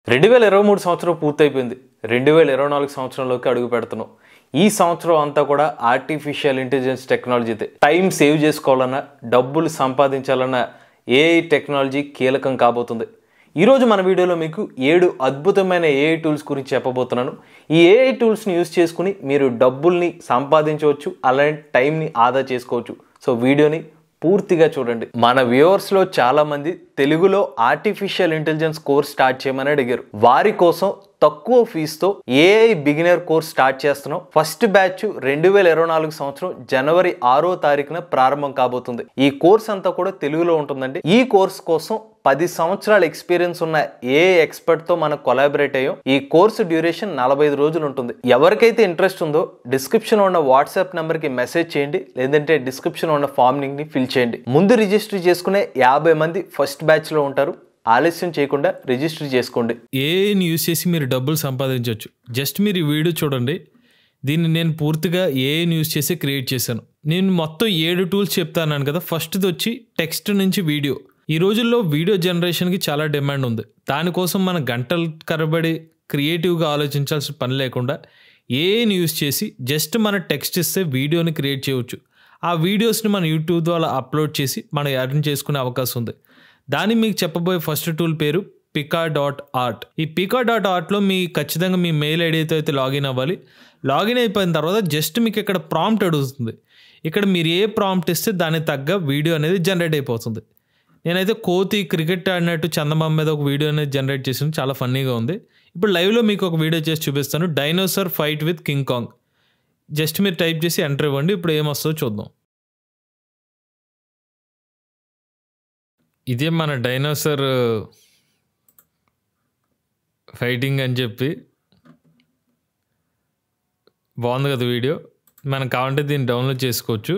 2023 సంవత్సరం పూర్తయిపోయింది. 2024 సంవత్సరంలోకి అడుగు పెడుతున్నాం. ఈ సంవత్సరం అంతా కూడా ఆర్టిఫిషియల్ ఇంటెలిజెన్స్ టెక్నాలజీతే. టైం సేవ్ చేసుకోవాలన్నా, డబ్బులు సంపాదించాలన్నా ఏఐ టెక్నాలజీ కీలకం కాబోతుంది. ఈరోజు మన వీడియోలో మీకు 7 అద్భుతమైన ఏఐ టూల్స్ గురించి చెప్పబోతున్నాను. ఈ ఏఐ టూల్స్ని యూజ్ చేసుకుని మీరు డబ్బుల్ని సంపాదించవచ్చు, అలానే టైంని ఆదా చేసుకోవచ్చు. సో వీడియోని పూర్తిగా చూడండి. మన వ్యూవర్స్లో చాలా మంది తెలుగులో ఆర్టిఫిషియల్ ఇంటెలిజెన్స్ కోర్స్ స్టార్ట్ చేయమని అడిగారు. వారి కోసం తక్కువ ఫీజుతో ఏఐ బిగినర్ కోర్స్ స్టార్ట్ చేస్తున్నాం. ఫస్ట్ బ్యాచ్ 2024 సంవత్సరం జనవరి 6వ తారీఖున ప్రారంభం కాబోతుంది. ఈ కోర్స్ అంతా కూడా తెలుగులో ఉంటుందండి. ఈ కోర్స్ కోసం 10 సంవత్సరాల ఎక్స్పీరియన్స్ ఉన్న ఏఐ ఎక్స్పర్ట్ తో మనం కొలాబరేట్ అయ్యాం. ఈ కోర్సు డ్యూరేషన్ 45 రోజులు ఉంటుంది. ఎవరికైతే ఇంట్రెస్ట్ ఉందో డిస్క్రిప్షన్ ఉన్న వాట్సాప్ నెంబర్ కి మెసేజ్ చేయండి, లేదంటే డిస్క్రిప్షన్ ఉన్న ఫామ్ లింక్ ని ఫిల్ చేయండి. ముందు రిజిస్టర్ చేసుకునే 50 మంది ఫస్ట్ బ్యాచ్ లో ఉంటారు. ఆలస్యం చేయకుండా రిజిస్టర్ చేసుకోండి. ఏఐని యూజ్ చేసి మీరు డబ్బులు సంపాదించవచ్చు. జస్ట్ మీరు ఈ వీడియో చూడండి. దీన్ని నేను పూర్తిగా ఏఐని యూజ్ చేసి క్రియేట్ చేశాను. నేను మొత్తం 7 టూల్స్ చెప్తాను కదా. ఫస్ట్ది వచ్చి టెక్స్ట్ నుంచి వీడియో. ఈ రోజుల్లో వీడియో జనరేషన్కి చాలా డిమాండ్ ఉంది. దానికోసం మన గంటలు కరబడి క్రియేటివ్గా ఆలోచించాల్సిన పని లేకుండా ఏఐని యూజ్ చేసి జస్ట్ మన టెక్స్ట్ ఇస్తే వీడియోని క్రియేట్ చేయవచ్చు. ఆ వీడియోస్ని మన యూట్యూబ్ ద్వారా అప్లోడ్ చేసి మనం ఎర్న్ చేసుకునే అవకాశం ఉంది. దాన్ని మీకు చెప్పబోయే ఫస్ట్ టూల్ పేరు pika.art. ఈ pika.artలో మీ ఖచ్చితంగా మీ మెయిల్ ఐడితో అయితే లాగిన్ అవ్వాలి. లాగిన్ అయిపోయిన తర్వాత జస్ట్ మీకు ఇక్కడ ప్రాంప్ట్ అడుగుతుంది. ఇక్కడ మీరు ఏ ప్రాంప్ట్ ఇస్తే దానికి తగ్గ వీడియో అనేది జనరేట్ అయిపోతుంది. నేనైతే కోతి క్రికెట్ ఆడినట్టు చందమామ మీద ఒక వీడియో అనేది జనరేట్ చేసాను. చాలా ఫన్నీగా ఉంది. ఇప్పుడు లైవ్లో మీకు ఒక వీడియో చేసి చూపిస్తాను. Dinosaur fight with king Kong. Just మీరు టైప్ చేసి ఎంటర్ ఇవ్వండి. ఇప్పుడు ఏమొస్తుందో చూద్దాం. ఇదే మన డైనోసార్ ఫైటింగ్ అని చెప్పి బాగుంది కదా వీడియో. మనకు కావాలంటే దీన్ని డౌన్లోడ్ చేసుకోవచ్చు.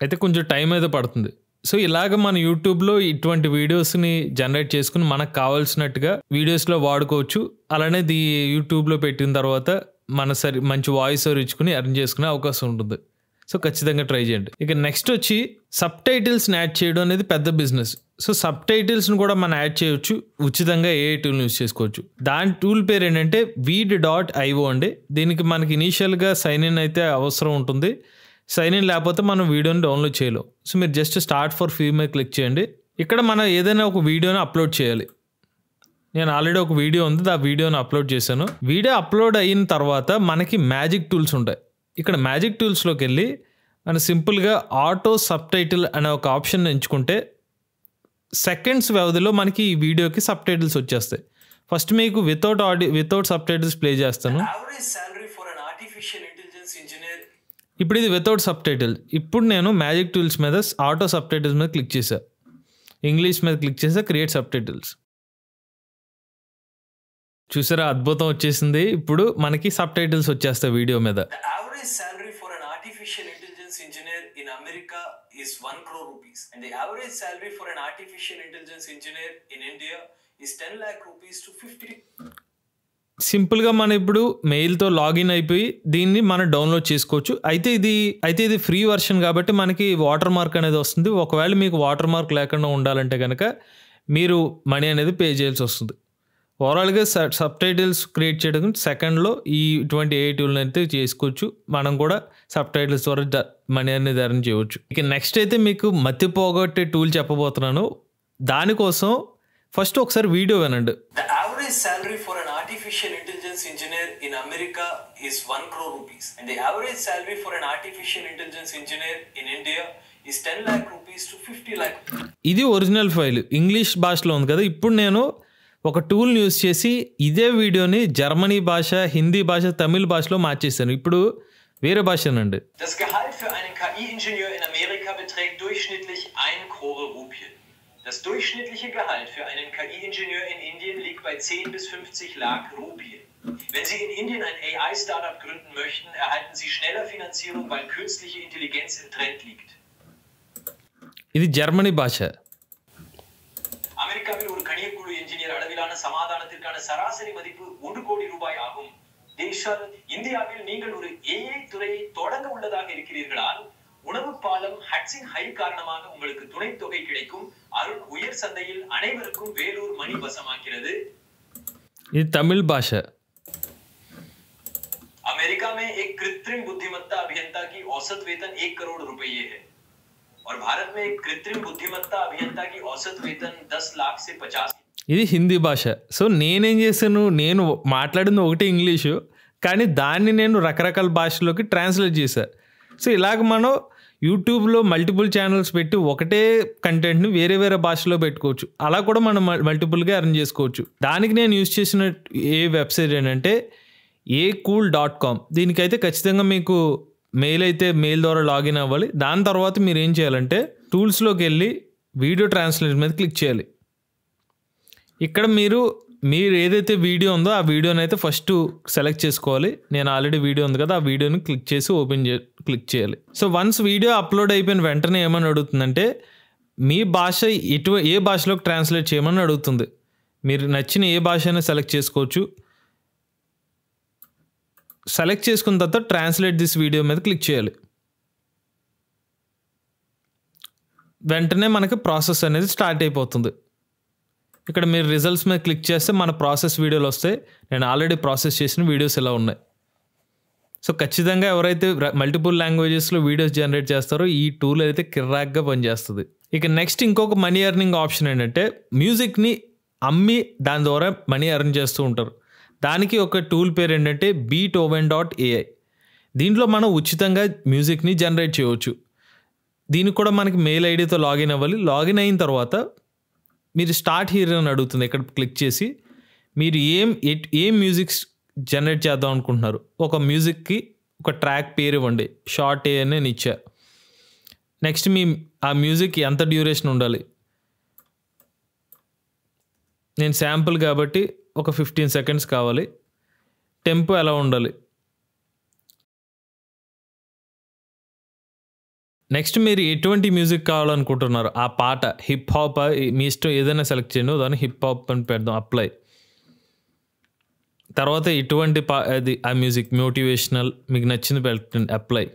అయితే కొంచెం టైం అయితే పడుతుంది. సో ఇలాగ మన యూట్యూబ్లో ఇటువంటి వీడియోస్ని జనరేట్ చేసుకుని మనకు కావాల్సినట్టుగా వీడియోస్లో వాడుకోవచ్చు. అలానే ఇది యూట్యూబ్లో పెట్టిన తర్వాత మంచి వాయిస్ ఓవర్ ఇచ్చుకుని ఎర్న్ చేసుకునే అవకాశం ఉంటుంది. సో ఖచ్చితంగా ట్రై చేయండి. ఇక నెక్స్ట్ వచ్చి సబ్ టైటిల్స్ని యాడ్ చేయడం అనేది పెద్ద బిజినెస్. సో సబ్ టైటిల్స్ని కూడా మనం యాడ్ చేయొచ్చు. ఉచితంగా ఏఐ టూల్ని యూజ్ చేసుకోవచ్చు. దాని టూల్ పేరు ఏంటంటే veed.io అండి. దీనికి మనకి ఇనీషియల్గా సైన్ ఇన్ అయితే అవసరం ఉంటుంది. సైన్ ఇన్ లేకపోతే మనం వీడియోని డౌన్లోడ్ చేయలేం. సో మీరు జస్ట్ స్టార్ట్ ఫర్ ఫ్రీ మీద క్లిక్ చేయండి. ఇక్కడ మనం ఏదైనా ఒక వీడియోని అప్లోడ్ చేయాలి. నేను ఆల్రెడీ ఒక వీడియో ఉంది, ఆ వీడియోని అప్లోడ్ చేశాను. వీడియో అప్లోడ్ అయిన తర్వాత మనకి మ్యాజిక్ టూల్స్ ఉంటాయి. ఇక్కడ మ్యాజిక్ టూల్స్లోకి వెళ్ళి మనం సింపుల్గా ఆటో సబ్ టైటిల్ అనే ఒక ఆప్షన్ ఎంచుకుంటే సెకండ్స్ వ్యవధిలో మనకి ఈ వీడియోకి సబ్ టైటిల్స్ వచ్చేస్తాయి. ఫస్ట్ మీకు వితౌట్ సబ్ టైటిల్స్ ప్లే చేస్తాను. ఇప్పుడు ఇది వితౌట్ సబ్ టైటిల్. ఇప్పుడు నేను మ్యాజిక్ టూల్స్ మీద ఆటో సబ్ టైటిల్స్ మీద క్లిక్ చేశా. ఇంగ్లీష్ మీద క్లిక్ చేసా, క్రియేట్ సబ్ టైటిల్స్. చూసారా, అద్భుతం వచ్చేసింది. ఇప్పుడు మనకి సబ్ టైటిల్స్ వచ్చేస్తాయి వీడియో మీద. Salary for an artificial intelligence engineer in America is 1 crore rupees, and the average salary for an artificial intelligence engineer in India is 10 lakh rupees to 50. సింపుల్గా మనం ఇప్పుడు మెయిల్తో లాగిన్ అయిపోయి దీన్ని మనం డౌన్లోడ్ చేసుకోవచ్చు. అయితే ఇది ఫ్రీ వర్షన్ కాబట్టి మనకి వాటర్ మార్క్ అనేది వస్తుంది. ఒకవేళ మీకు వాటర్ మార్క్ లేకుండా ఉండాలంటే కనుక మీరు మనీ అనేది పే చేయాల్సి వస్తుంది. ఓవరాల్గా సబ్ టైటిల్స్ క్రియేట్ చేయడం సెకండ్లో ఇటువంటి ఏ టూల్ని అయితే చేసుకోవచ్చు. మనం కూడా సబ్ టైటిల్స్ ద్వారా మనీ అనేది ఎర్న్ చేయవచ్చు. ఇక నెక్స్ట్ అయితే మీకు మతి పోగొట్టే టూల్ చెప్పబోతున్నాను. దానికోసం ఫస్ట్ ఒకసారి వీడియో వినండి. The average salary for an artificial intelligence engineer in America is 1 crore rupees, and the average salary for an artificial intelligence engineer in India is 10 lakh rupees to 50 lakh. ఇది original file English భాషలో ఉంది కదా. ఇప్పుడు నేను ఒక టూల్ని use చేసి ఇదే వీడియోని జర్మనీ భాష, హిందీ భాష, తమిళ భాషలో మార్చేశాను. ఇప్పుడు వేరే భాషనండి. Das Gehalt für einen KI-Ingenieur in Amerika beträgt durchschnittlich 1 Crore Rupien. Das durchschnittliche Gehalt für einen KI-Ingenieur in Indien liegt bei 10 bis 50 Lakh Rupien. Wenn Sie in Indien ein AI-Startup gründen möchten, erhalten Sie schneller Finanzierung, weil künstliche Intelligenz im Trend liegt. ఇది Germany భాష. அமெரிக்காவில் ஒரு கணியக்குழு engineer அளவிலான சமாதானத்திற்கான சராசரி மதிப்பு 1 கோடி ரூபாய் ஆகும். இந்தியாவில் நீங்கள் ஒரு ஏஐ துறையை தொடங்க உள்ளதாக இருக்கிறீர்களால் உணவு பாலம் ஹட்சிங் ஹை காரணமாக உங்களுக்கு துணைத் தொகை கிடைக்கும். அருண் உயர் சந்தையில் அனைவருக்கும் வேலூர் மணி வசமாக்கிறது. ఇది తమిళ్ భాష. अमेरिका में एक कृत्रिम बुद्धिमत्ता अभियंता की औसत वेतन 1 करोड़ रुपये है और भारत में एक कृत्रिम बुद्धिमत्ता अभियंता की औसत वेतन 10 लाख से 50. ఇది హిందీ భాష. సో నేనేం చేశాను, నేను మాట్లాడింది ఒకటే ఇంగ్లీషు, కానీ దాన్ని నేను రకరకాల భాషలోకి ట్రాన్స్లేట్ చేశాను. సో ఇలాగ మనం యూట్యూబ్లో మల్టిపుల్ ఛానల్స్ పెట్టి ఒకటే కంటెంట్ని వేరే వేరే భాషలో పెట్టుకోవచ్చు. అలా కూడా మనం మల్టిపుల్గా ఎర్న్ చేసుకోవచ్చు. దానికి నేను యూజ్ చేసిన ఏ వెబ్సైట్ ఏంటంటే acool.com. దీనికైతే ఖచ్చితంగా మీకు మెయిల్ అయితే మెయిల్ ద్వారా లాగిన్ అవ్వాలి. దాని తర్వాత మీరు ఏం చేయాలంటే టూల్స్లోకి వెళ్ళి వీడియో ట్రాన్స్లేట్ మీద క్లిక్ చేయాలి. ఇక్కడ మీరు ఏదైతే వీడియో ఉందో ఆ వీడియోని అయితే ఫస్ట్ సెలెక్ట్ చేసుకోవాలి. నేను ఆల్రెడీ వీడియో ఉంది కదా, ఆ వీడియోని క్లిక్ చేసి క్లిక్ చేయాలి. సో వన్స్ వీడియో అప్లోడ్ అయిపోయిన వెంటనే ఏమని అడుగుతుందంటే మీ భాష ఏ భాషలోకి ట్రాన్స్లేట్ చేయమని అడుగుతుంది. మీరు నచ్చిన ఏ భాష అయినా సెలెక్ట్ చేసుకోవచ్చు. సెలెక్ట్ చేసుకున్న తర్వాత ట్రాన్స్లేట్ దిస్ వీడియో మీద క్లిక్ చేయాలి. వెంటనే మనకి ప్రాసెస్ అనేది స్టార్ట్ అయిపోతుంది. ఇక్కడ మీరు రిజల్ట్స్ మీద క్లిక్ చేస్తే మన ప్రాసెస్ వీడియోలు వస్తాయి. నేను ఆల్రెడీ ప్రాసెస్ చేసిన వీడియోస్ ఇలా ఉన్నాయి. సో ఖచ్చితంగా ఎవరైతే మల్టిపుల్ లాంగ్వేజెస్లో వీడియోస్ జనరేట్ చేస్తారో ఈ టూల్ అయితే కిర్రాక్గా పనిచేస్తుంది. ఇక నెక్స్ట్ ఇంకొక మనీ ఎర్నింగ్ ఆప్షన్ ఏంటంటే మ్యూజిక్ని అమ్మి దాని ద్వారా మనీ ఎర్న్ చేస్తూ ఉంటారు. దానికి ఒక టూల్ పేరు ఏంటంటే beethoven.ai. దీంట్లో మనం ఉచితంగా మ్యూజిక్ని జనరేట్ చేయవచ్చు. దీనికి కూడా మనకి మెయిల్ ఐడితో లాగిన్ అవ్వాలి. లాగిన్ అయిన తర్వాత మీరు స్టార్ట్ హియర్ అని అడుగుతుంది. ఇక్కడ క్లిక్ చేసి మీరు ఏం మ్యూజిక్ జనరేట్ చేద్దాం అనుకుంటున్నారు. ఒక మ్యూజిక్కి ఒక ట్రాక్ పేరు ఇవ్వండి. షార్ట్ ఏ అని నేను ఇచ్చా. నెక్స్ట్ ఆ మ్యూజిక్ ఎంత డ్యూరేషన్ ఉండాలి. నేను శాంపుల్ కాబట్టి ఒక 15 సెకండ్స్ కావాలి. టెంపో ఎలా ఉండాలి. నెక్స్ట్ మీరు ఎటువంటి మ్యూజిక్ కావాలనుకుంటున్నారు, ఆ పాట హిప్ హాప్ మీ ఇష్టం ఏదైనా సెలెక్ట్ చేయండి. దాన్ని హిప్ హాప్ అని పెడదాం, అప్లై. తర్వాత ఎటువంటి అది ఆ మ్యూజిక్ మోటివేషనల్ మీకు నచ్చింది పెట్టండి, అప్లై.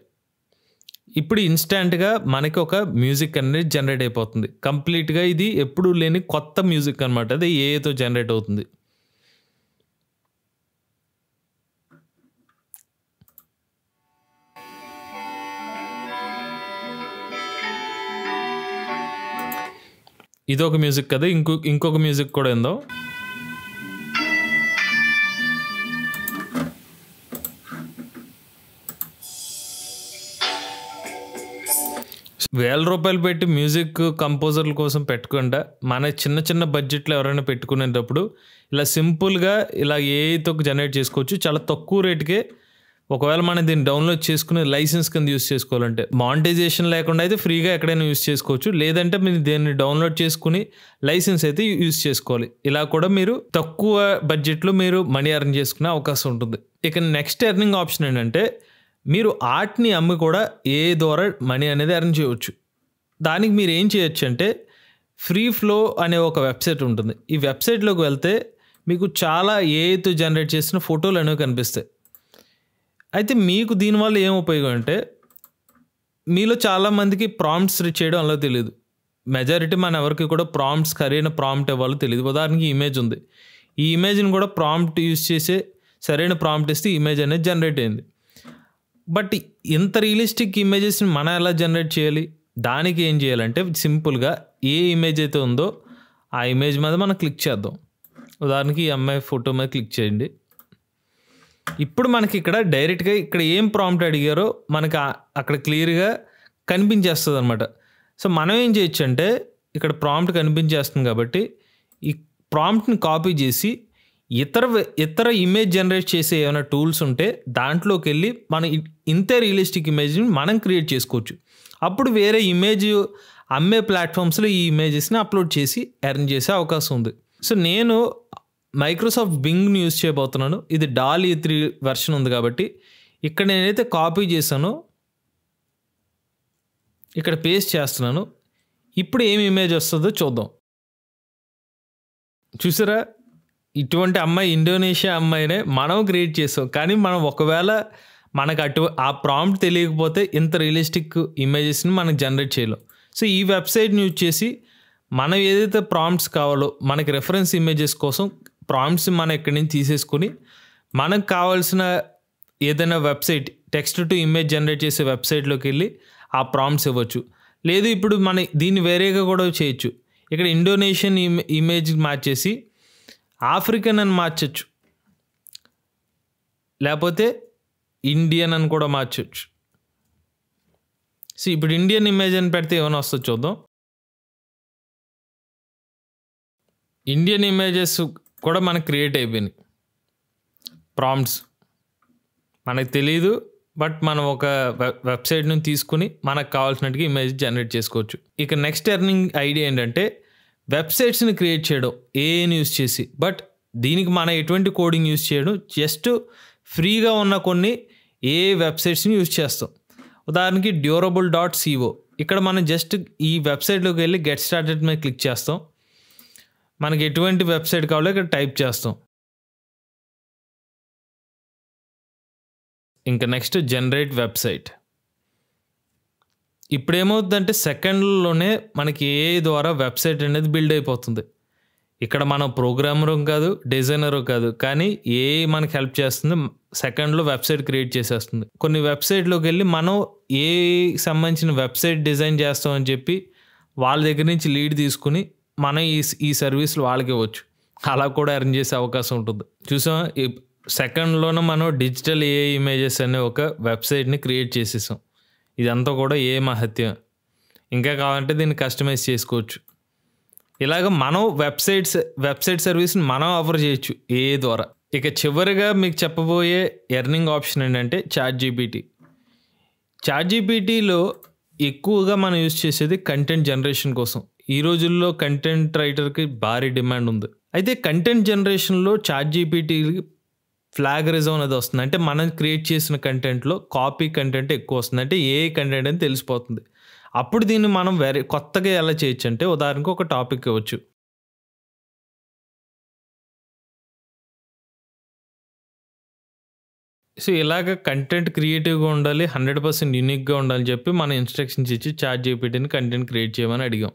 ఇప్పుడు ఇన్స్టాంట్గా మనకి ఒక మ్యూజిక్ అనేది జనరేట్ అయిపోతుంది. కంప్లీట్గా ఇది ఎప్పుడూ లేని కొత్త మ్యూజిక్ అనమాట. అది ఏతో జనరేట్ అవుతుంది. ఇదొక మ్యూజిక్ కదా, ఇంకొక మ్యూజిక్ కూడా ఉందో. ₹1000 పెట్టి మ్యూజిక్ కంపోజర్ల కోసం పెట్టకుండా మన చిన్న చిన్న బడ్జెట్లో ఎవరైనా పెట్టుకునేటప్పుడు ఇలా సింపుల్గా ఇలా ఏతో జనరేట్ చేసుకోవచ్చు. చాలా తక్కువ రేటుకే. ఒకవేళ మనం దీన్ని డౌన్లోడ్ చేసుకుని లైసెన్స్ కింద యూస్ చేసుకోవాలంటే, మానిటైజేషన్ లేకుండా అయితే ఫ్రీగా ఎక్కడైనా యూస్ చేసుకోవచ్చు. లేదంటే మీరు దీన్ని డౌన్లోడ్ చేసుకుని లైసెన్స్ అయితే యూస్ చేసుకోవాలి. ఇలా కూడా మీరు తక్కువ బడ్జెట్లో మీరు మనీ ఎర్న్ చేసుకునే అవకాశం ఉంటుంది. ఇక నెక్స్ట్ ఎర్నింగ్ ఆప్షన్ ఏంటంటే మీరు ఆర్ట్ని అమ్మి కూడా ఏ ద్వారా మనీ అనేది ఎర్న్ చేయవచ్చు. దానికి మీరు ఏం చేయొచ్చు అంటే ఫ్రీ ఫ్లో అనే ఒక వెబ్సైట్ ఉంటుంది. ఈ వెబ్సైట్లోకి వెళ్తే మీకు చాలా ఏతో జనరేట్ చేసిన ఫోటోలు అనేవి కనిపిస్తాయి. అయితే మీకు దీనివల్ల ఏం ఉపయోగం అంటే మీలో చాలామందికి ప్రాంప్ట్స్ చేయడం అలా తెలియదు. మెజారిటీ మన ఎవరికి కూడా ప్రాంప్ట్స్ సరైన ప్రాంప్ట్ ఇవ్వాలో తెలియదు. ఉదాహరణకి ఇమేజ్ ఉంది. ఈ ఇమేజ్ని కూడా ప్రాంప్ట్ యూజ్ చేసే సరైన ప్రాంప్ట్ ఇస్తే ఇమేజ్ అనేది జనరేట్ అయింది. బట్ ఇంత రియలిస్టిక్ ఇమేజెస్ని మనం ఎలా జనరేట్ చేయాలి? దానికి ఏం చేయాలంటే సింపుల్గా ఏ ఇమేజ్ అయితే ఉందో ఆ ఇమేజ్ మీద మనం క్లిక్ చేద్దాం. ఉదాహరణకి ఈ అమ్మాయి ఫోటో మీద క్లిక్ చేయండి. ఇప్పుడు మనకి ఇక్కడ డైరెక్ట్గా ఇక్కడ ఏం ప్రాంప్ట్ అడిగారో మనకి అక్కడ క్లియర్గా కనిపించేస్తుంది అనమాట. సో మనం ఏం చేయొచ్చు అంటే ఇక్కడ ప్రాంప్ట్ కనిపించేస్తుంది కాబట్టి ఈ ప్రాంప్ట్ని కాపీ చేసి ఇతర ఇమేజ్ జనరేట్ చేసే ఏమైనా టూల్స్ ఉంటే దాంట్లోకి వెళ్ళి మనం ఇంతే రియలిస్టిక్ ఇమేజ్ని మనం క్రియేట్ చేసుకోవచ్చు. అప్పుడు వేరే ఇమేజ్ అమ్మే ప్లాట్ఫామ్స్లో ఈ ఇమేజెస్ని అప్లోడ్ చేసి ఎర్న్ చేసే అవకాశం ఉంది. సో నేను మైక్రోసాఫ్ట్ బింగ్ని యూజ్ చేయబోతున్నాను. ఇది DALL-E 3 వెర్షన్ ఉంది కాబట్టి ఇక్కడ నేనైతే కాపీ చేశానో ఇక్కడ పేస్ట్ చేస్తున్నాను. ఇప్పుడు ఏమి ఇమేజ్ వస్తుందో చూద్దాం. చూసారా, ఇటువంటి అమ్మాయి ఇండోనేషియా అమ్మాయినే మనం క్రియేట్ చేసాం. కానీ మనం ఒకవేళ మనకు ఆ ప్రాంప్ట్ తెలియకపోతే ఇంత రియలిస్టిక్ ఇమేజెస్ని మనకు జనరేట్ చేయలేం. సో ఈ వెబ్సైట్ని యూజ్ చేసి మనం ఏదైతే ప్రాంప్ట్స్ కావాలో మనకి రెఫరెన్స్ ఇమేజెస్ కోసం ప్రాంప్ట్స్ మనం ఎక్కడి నుంచి తీసేసుకొని మనకు కావాల్సిన ఏదైనా website text to image generate చేసే వెబ్సైట్లోకి వెళ్ళి ఆ ప్రాంప్ట్స్ ఇవ్వచ్చు. లేదు ఇప్పుడు మన దీన్ని వేరేగా కూడా చేయొచ్చు. ఇక్కడ ఇండోనేషియన్ ఇమేజ్ మార్చేసి ఆఫ్రికన్ అని మార్చచ్చు, లేకపోతే ఇండియన్ అని కూడా మార్చవచ్చు. సో ఇప్పుడు ఇండియన్ ఇమేజ్ అని పెడితే ఏమైనా వస్తుందో చూద్దాం. ఇండియన్ ఇమేజెస్ కూడా మనకు క్రియేట్ అయిపోయినాయి. ప్రాంప్ట్స్ మనకు తెలీదు, బట్ మనం ఒక వెబ్సైట్ నుంచి తీసుకుని మనకు కావాల్సినట్టుగా ఇమేజ్ జనరేట్ చేసుకోవచ్చు. ఇక నెక్స్ట్ ఎర్నింగ్ ఐడియా ఏంటంటే వెబ్సైట్స్ని క్రియేట్ చేయడం ఏఐని యూస్ చేసి. బట్ దీనికి మనం ఎటువంటి కోడింగ్ యూస్ చేయడం, జస్ట్ ఫ్రీగా ఉన్న కొన్ని ఏఐ వెబ్సైట్స్ని యూస్ చేస్తాం. ఉదాహరణకి durable.co. ఇక్కడ మనం జస్ట్ ఈ వెబ్సైట్లోకి వెళ్ళి గెట్ స్టార్టెడ్ మీద క్లిక్ చేస్తాం. మనకి ఎటువంటి వెబ్సైట్ కావాలో ఇక్కడ టైప్ చేస్తాం. ఇంకా నెక్స్ట్ జనరేట్ వెబ్సైట్. ఇప్పుడు ఏమవుతుందంటే సెకండ్లోనే మనకి ఏఐ ద్వారా వెబ్సైట్ అనేది బిల్డ్ అయిపోతుంది. ఇక్కడ మనం ప్రోగ్రామరు కాదు, డిజైనరు కాదు, కానీ ఏఐ మనకి హెల్ప్ చేస్తుంది. సెకండ్లో వెబ్సైట్ క్రియేట్ చేసేస్తుంది. కొన్ని వెబ్సైట్లోకి వెళ్ళి మనం ఏఐకి సంబంధించిన వెబ్సైట్ డిజైన్ చేస్తామని చెప్పి వాళ్ళ దగ్గర నుంచి లీడ్ తీసుకుని మనం ఈ సర్వీస్లు వాళ్ళకి ఇవ్వచ్చు. అలా కూడా ఎర్న్ చేసే అవకాశం ఉంటుంది. చూసాం, సెకండ్లోనే మనం డిజిటల్ ఏఐ ఇమేజెస్ అనే ఒక వెబ్సైట్ని క్రియేట్ చేసేసాం. ఇదంతా కూడా ఏఐ మహత్యం. ఇంకా కావాలంటే దీన్ని కస్టమైజ్ చేసుకోవచ్చు. ఇలాగ మనం వెబ్సైట్ సర్వీస్ని మనం ఆఫర్ చేయొచ్చు ఏఐ ద్వారా. ఇక చివరిగా మీకు చెప్పబోయే ఎర్నింగ్ ఆప్షన్ ఏంటంటే చాట్జీపీటీలో ఎక్కువగా మనం యూజ్ చేసేది కంటెంట్ జనరేషన్ కోసం. ఈ రోజుల్లో కంటెంట్ రైటర్కి భారీ డిమాండ్ ఉంది. అయితే కంటెంట్ జనరేషన్లో చాట్జీపీటీకి ఫ్లాగరిజం అనేది వస్తుంది. అంటే మనం క్రియేట్ చేసిన కంటెంట్లో కాపీ కంటెంట్ ఎక్కువ వస్తుంది, అంటే ఏ కంటెంట్ అని తెలిసిపోతుంది. అప్పుడు దీన్ని మనం కొత్తగా ఎలా చేయొచ్చు అంటే ఉదాహరణకు ఒక టాపిక్ ఇవ్వచ్చు. సో ఇలాగ కంటెంట్ క్రియేటివ్గా ఉండాలి, 100% యూనిక్గా ఉండాలని చెప్పి మనం ఇన్స్ట్రక్షన్స్ ఇచ్చి చాట్జీపీటీని కంటెంట్ క్రియేట్ చేయమని అడిగాం.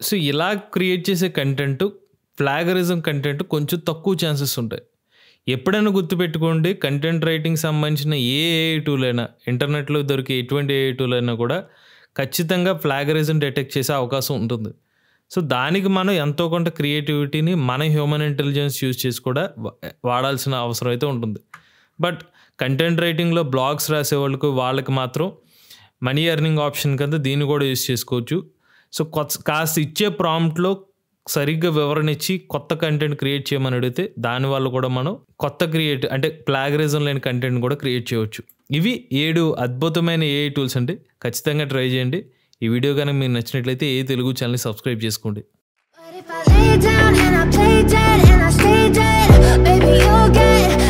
సో ఇలా క్రియేట్ చేసే కంటెంట్, ఫ్లాగరిజం కంటెంట్ కొంచెం తక్కువ ఛాన్సెస్ ఉంటాయి. ఎప్పుడైనా గుర్తుపెట్టుకోండి, కంటెంట్ రైటింగ్ సంబంధించిన ఏ ఏఐ టూల్ అయినా, ఇంటర్నెట్లో దొరికే ఎటువంటి ఏఐ టూల్ అయినా కూడా ఖచ్చితంగా ఫ్లాగరిజం డిటెక్ట్ చేసే అవకాశం ఉంటుంది. సో దానికి మనం ఎంతో కొంత క్రియేటివిటీని మన హ్యూమన్ ఇంటెలిజెన్స్ యూజ్ చేసి కూడా వాడాల్సిన అవసరం అయితే ఉంటుంది. బట్ కంటెంట్ రైటింగ్లో బ్లాగ్స్ రాసే వాళ్ళకి మాత్రం మనీ ఎర్నింగ్ ఆప్షన్ కింద దీన్ని కూడా యూజ్ చేసుకోవచ్చు. సో కాస్త ఇచ్చే ప్రాంప్ట్లో సరిగ్గా వివరణ ఇచ్చి కొత్త కంటెంట్ క్రియేట్ చేయమని అడిగితే దానివల్ల కూడా మనం కొత్త అంటే ప్లాగరిజం లేని కంటెంట్ కూడా క్రియేట్ చేయవచ్చు. ఇవి 7 అద్భుతమైన ఏఐ టూల్స్ అండి. ఖచ్చితంగా ట్రై చేయండి. ఈ వీడియో కనుక మీకు నచ్చినట్లయితే ఏ తెలుగు ఛానల్ని సబ్స్క్రైబ్ చేసుకోండి. But if I lay down and I play dead and I stay dead, baby you'll get